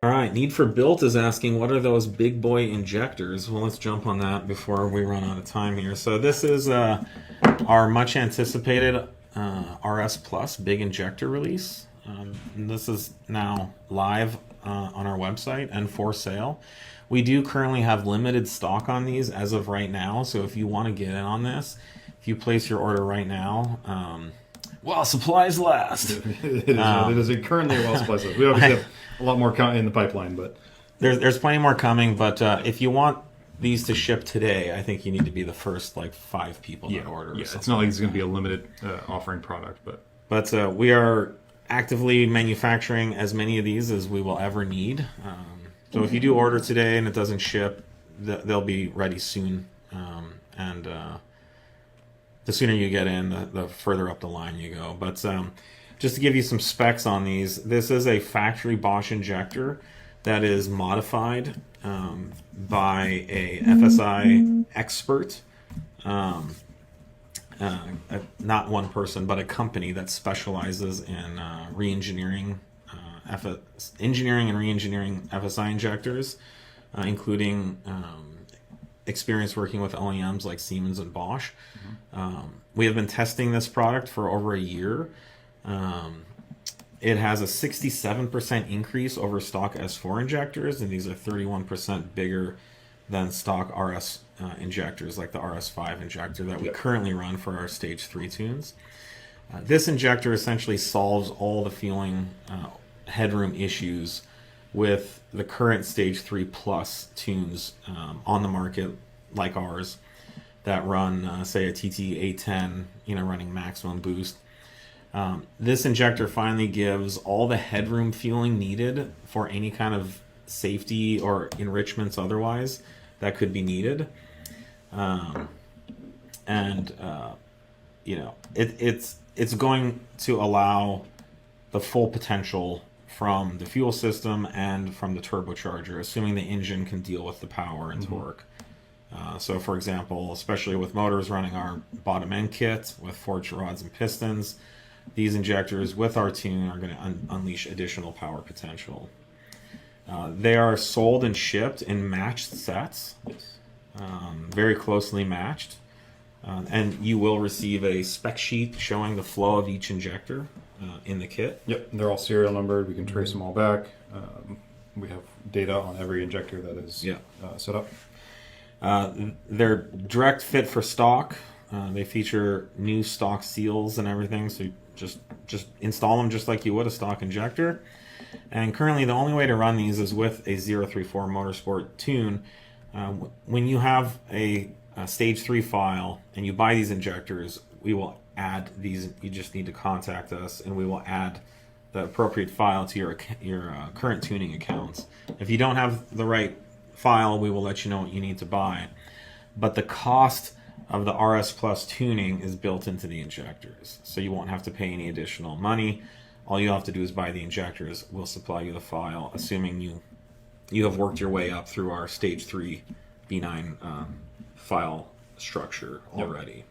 All right, Need for Built is asking, what are those big boy injectors? Well, let's jump on that before we run out of time here. So this is our much anticipated RS Plus big injector release. This is now live on our website and for sale. We do currently have limited stock on these as of right now, so if you want to get in on this, if you place your order right now, while supplies last. It is currently while supplies last. We obviously have a lot more in the pipeline, but there's plenty more coming. But if you want these to ship today, I think you need to be the first like 5 people that order. Yeah, it's not like it's going to be a limited offering product, but we are actively manufacturing as many of these as we will ever need. So if you do order today and it doesn't ship, they'll be ready soon. And the sooner you get in, the further up the line you go. But just to give you some specs on these, this is a factory Bosch injector that is modified by a FSI expert. Not one person, but a company that specializes in re-engineering, engineering and re-engineering FSI injectors, including experience working with OEMs like Siemens and Bosch. We have been testing this product for over a year. It has a 67% increase over stock S4 injectors, and these are 31% bigger than stock RS injectors, like the RS5 injector that we currently run for our Stage 3 tunes. This injector essentially solves all the fueling headroom issues with the current Stage 3 Plus tunes on the market, like ours, that run, say, a TT810, running maximum boost. This injector finally gives all the headroom fueling needed for any kind of safety or enrichments otherwise that could be needed. It's going to allow the full potential from the fuel system and from the turbocharger, assuming the engine can deal with the power and torque. So, for example, especially with motors running our bottom end kit with forged rods and pistons, these injectors with our tune are going to unleash additional power potential. They are sold and shipped in matched sets, very closely matched, and you will receive a spec sheet showing the flow of each injector in the kit. Yep, they're all serial numbered. We can trace them all back. We have data on every injector that is set up. They're direct fit for stock. They feature new stock seals and everything, so you just install them just like you would a stock injector. And currently the only way to run these is with a 034 Motorsport tune. When you have a Stage 3 file and you buy these injectors, we will add these. You just need to contact us and we will add the appropriate file to your current tuning accounts. If you don't have the right file, we will let you know what you need to buy. But the cost of the RS Plus tuning is built into the injectors, so you won't have to pay any additional money. All you have to do is buy the injectors. We'll supply you the file, assuming you have worked your way up through our Stage 3 B9 file structure already.